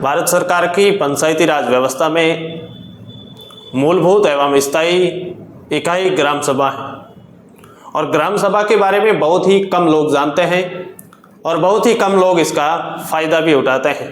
भारत सरकार की पंचायती राज व्यवस्था में मूलभूत एवं स्थायी इकाई ग्राम सभा है और ग्राम सभा के बारे में बहुत ही कम लोग जानते हैं और बहुत ही कम लोग इसका फायदा भी उठाते हैं।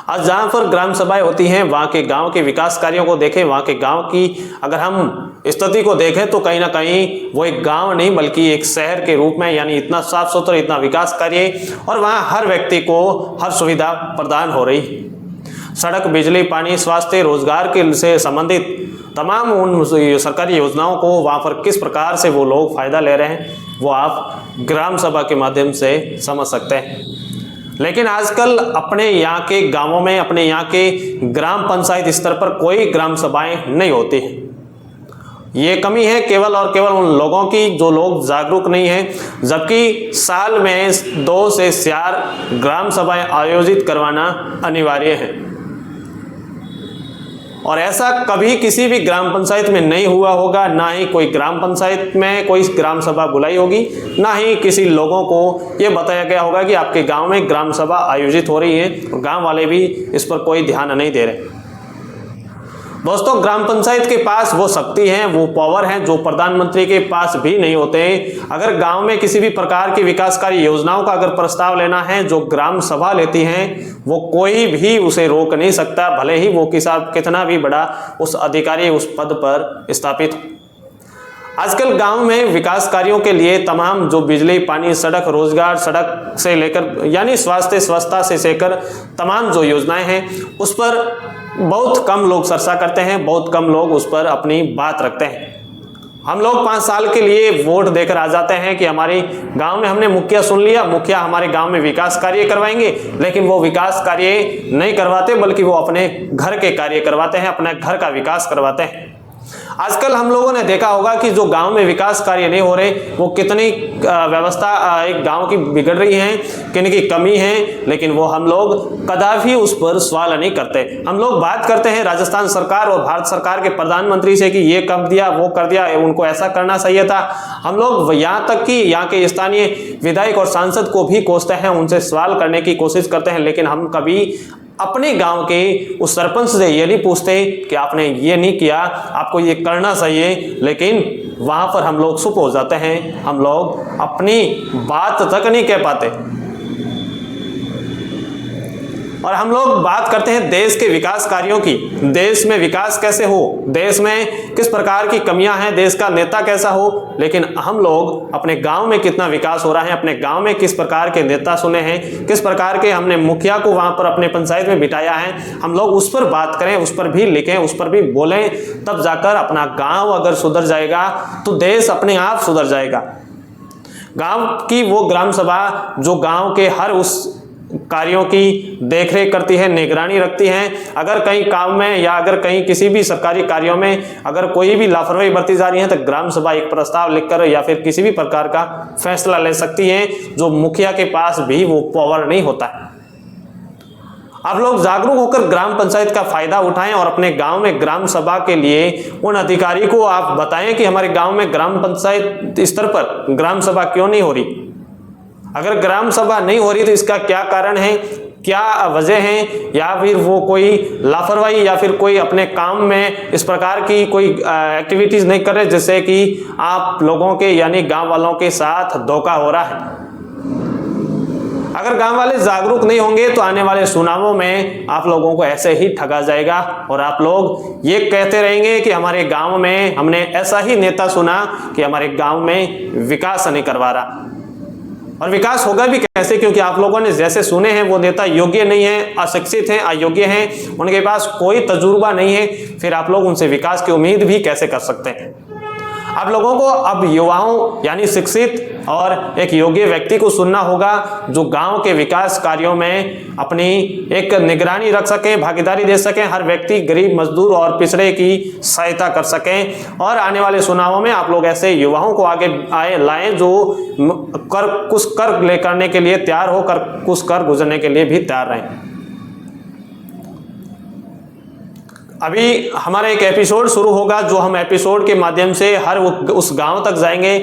आज जहाँ पर ग्राम सभाएं होती हैं वहाँ के गांव के विकास कार्यों को देखें, वहाँ के गांव की अगर हम स्थिति को देखें तो कहीं ना कहीं वो एक गांव नहीं बल्कि एक शहर के रूप में, यानी इतना साफ सुथरा, इतना विकास कार्य और वहाँ हर व्यक्ति को हर सुविधा प्रदान हो रही है। सड़क, बिजली, पानी, स्वास्थ्य, रोजगार के से संबंधित तमाम उन सरकारी योजनाओं को वहाँ पर किस प्रकार से वो लोग फायदा ले रहे हैं वो आप ग्राम सभा के माध्यम से समझ सकते हैं। लेकिन आजकल अपने यहाँ के गांवों में, अपने यहाँ के ग्राम पंचायत स्तर पर कोई ग्राम सभाएं नहीं होती हैं। ये कमी है केवल और केवल उन लोगों की जो लोग जागरूक नहीं हैं, जबकि साल में 2 से 4 ग्राम सभाएं आयोजित करवाना अनिवार्य है और ऐसा कभी किसी भी ग्राम पंचायत में नहीं हुआ होगा। ना ही कोई ग्राम पंचायत में कोई ग्राम सभा बुलाई होगी, ना ही किसी लोगों को ये बताया गया होगा कि आपके गांव में ग्राम सभा आयोजित हो रही है और गांव वाले भी इस पर कोई ध्यान नहीं दे रहे। दोस्तों, ग्राम पंचायत के पास वो शक्ति है, वो पावर है जो प्रधानमंत्री के पास भी नहीं होते हैं। अगर गांव में किसी भी प्रकार की विकासकारी योजनाओं का अगर प्रस्ताव लेना है, जो ग्राम सभा लेती हैं, वो कोई भी उसे रोक नहीं सकता, भले ही वो कितना भी बड़ा उस अधिकारी उस पद पर स्थापित हो। आजकल गांव में विकास कार्यों के लिए तमाम जो बिजली, पानी, सड़क, रोजगार, सड़क से लेकर यानी स्वास्थ्य, स्वच्छता से लेकर तमाम जो योजनाएं हैं उस पर बहुत कम लोग चर्चा करते हैं, बहुत कम लोग उस पर अपनी बात रखते हैं। हम लोग 5 साल के लिए वोट देकर आ जाते हैं कि हमारे गांव में हमने मुखिया सुन लिया, मुखिया हमारे गांव में विकास कार्य करवाएंगे, लेकिन वो विकास कार्य नहीं करवाते बल्कि वो अपने घर के कार्य करवाते हैं, अपने घर का विकास करवाते हैं। आजकल हम लोगों ने देखा होगा कि जो गांव में विकास कार्य नहीं हो रहे वो कितनी व्यवस्था एक गांव की बिगड़ रही है, किन की कमी है, लेकिन वो हम लोग कदापि उस पर सवाल नहीं करते। हम लोग बात करते हैं राजस्थान सरकार और भारत सरकार के प्रधानमंत्री से कि ये कर दिया, वो कर दिया, उनको ऐसा करना चाहिए था। हम लोग यहाँ तक कि यहाँ के स्थानीय विधायक और सांसद को भी कोसते हैं, उनसे सवाल करने की कोशिश करते हैं, लेकिन हम कभी अपने गांव के उस सरपंच से ये नहीं पूछते कि आपने ये नहीं किया, आपको ये करना चाहिए, लेकिन वहां पर हम लोग चुप हो जाते हैं, हम लोग अपनी बात तक नहीं कह पाते। और हम लोग बात करते हैं देश के विकास कार्यों की, देश में विकास कैसे हो, देश में किस प्रकार की कमियां हैं, देश का नेता कैसा हो, लेकिन हम लोग अपने गांव में कितना विकास हो रहा है, अपने गांव में किस प्रकार के नेता सुने हैं, किस प्रकार के हमने मुखिया को वहां पर अपने पंचायत में बिठाया है, हम लोग उस पर बात करें, उस पर भी लिखें, उस पर भी बोलें, तब जाकर अपना गाँव अगर सुधर जाएगा तो देश अपने आप सुधर जाएगा। गाँव की वो ग्राम सभा जो गाँव के हर उस कार्यों की देखरेख करती है, निगरानी रखती है। अगर कहीं काम में या अगर कहीं किसी भी सरकारी कार्यों में अगर कोई भी लापरवाही बरती जा रही है तो ग्राम सभा एक प्रस्ताव लिखकर या फिर किसी भी प्रकार का फैसला ले सकती है, जो मुखिया के पास भी वो पावर नहीं होता है। आप लोग जागरूक होकर ग्राम पंचायत का फायदा उठाएं और अपने गांव में ग्राम सभा के लिए उन अधिकारी को आप बताएं कि हमारे गांव में ग्राम पंचायत स्तर पर ग्राम सभा क्यों नहीं हो रही। अगर ग्राम सभा नहीं हो रही तो इसका क्या कारण है, क्या वजह है, या फिर वो कोई लापरवाही या फिर कोई अपने काम में इस प्रकार की कोई एक्टिविटीज नहीं कर रहे जिससे कि आप लोगों के यानी गांव वालों के साथ धोखा हो रहा है। अगर गांव वाले जागरूक नहीं होंगे तो आने वाले चुनावों में आप लोगों को ऐसे ही ठगा जाएगा और आप लोग ये कहते रहेंगे कि हमारे गांव में हमने ऐसा ही नेता सुना कि हमारे गांव में विकास नहीं करवा रहा। और विकास होगा भी कैसे, क्योंकि आप लोगों ने जैसे सुने हैं वो नेता योग्य नहीं है, अशिक्षित हैं, अयोग्य हैं, उनके पास कोई तजुर्बा नहीं है, फिर आप लोग उनसे विकास की उम्मीद भी कैसे कर सकते हैं। आप लोगों को अब युवाओं यानी शिक्षित और एक योग्य व्यक्ति को सुनना होगा जो गांव के विकास कार्यों में अपनी एक निगरानी रख सके, भागीदारी दे सके, हर व्यक्ति गरीब, मजदूर और पिछड़े की सहायता कर सकें। और आने वाले चुनावों में आप लोग ऐसे युवाओं को आगे लाएं जो कुछ कर ले करने के लिए तैयार हो, कुछ कर गुजरने के लिए भी तैयार रहें। अभी हमारा एक एपिसोड शुरू होगा, जो हम एपिसोड के माध्यम से हर उस गांव तक जाएंगे,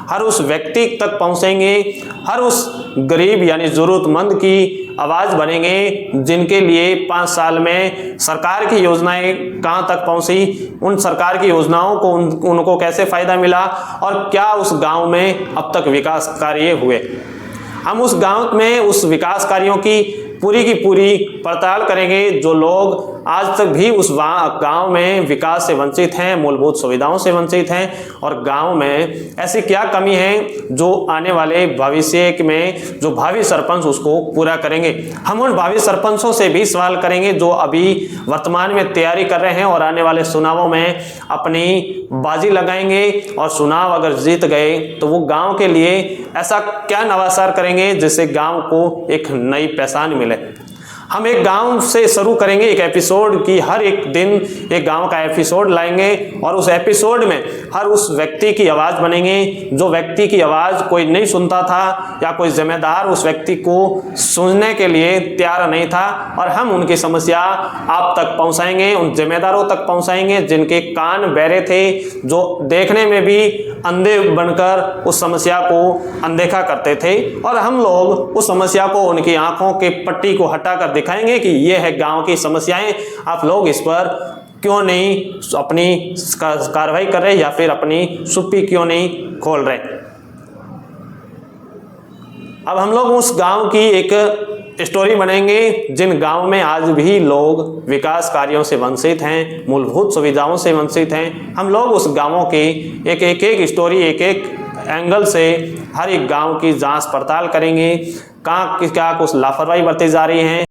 हर उस व्यक्ति तक पहुंचेंगे, हर उस गरीब यानी जरूरतमंद की आवाज़ बनेंगे, जिनके लिए 5 साल में सरकार की योजनाएं कहां तक पहुंची, उन सरकार की योजनाओं को उनको कैसे फ़ायदा मिला और क्या उस गांव में अब तक विकास कार्य हुए। हम उस गांव में उस विकास कार्यों की पूरी पड़ताल करेंगे, जो लोग आज तक भी उस गांव में विकास से वंचित हैं, मूलभूत सुविधाओं से वंचित हैं, और गांव में ऐसी क्या कमी है जो आने वाले भविष्य में जो भावी सरपंच उसको पूरा करेंगे। हम उन भावी सरपंचों से भी सवाल करेंगे जो अभी वर्तमान में तैयारी कर रहे हैं और आने वाले चुनावों में अपनी बाजी लगाएंगे, और चुनाव अगर जीत गए तो वो गाँव के लिए ऐसा क्या नवाचार करेंगे जिससे गाँव को एक नई पहचान मिले। हम एक गांव से शुरू करेंगे, एक एपिसोड की हर एक दिन एक गांव का एपिसोड लाएंगे, और उस एपिसोड में हर उस व्यक्ति की आवाज़ बनेंगे जो व्यक्ति की आवाज़ कोई नहीं सुनता था, या कोई जिम्मेदार उस व्यक्ति को सुनने के लिए तैयार नहीं था, और हम उनकी समस्या आप तक पहुंचाएंगे, उन जिम्मेदारों तक पहुंचाएंगे जिनके कान बहरे थे, जो देखने में भी अंधे बनकर उस समस्या को अनदेखा करते थे, और हम लोग उस समस्या को उनकी आंखों के पट्टी को हटाकर दिखाएंगे कि ये है गांव की समस्याएं, आप लोग इस पर क्यों नहीं अपनी कार्रवाई कर रहे या फिर अपनी सुप्पी क्यों नहीं खोल रहे। अब हम लोग उस गांव की एक स्टोरी बनेंगे जिन गांव में आज भी लोग विकास कार्यों से वंचित हैं, मूलभूत सुविधाओं से वंचित हैं। हम लोग उस गांवों की एक स्टोरी, एक एंगल से हर एक गांव की जांच पड़ताल करेंगे, कहाँ क्या कुछ लापरवाही बरती जा रही है।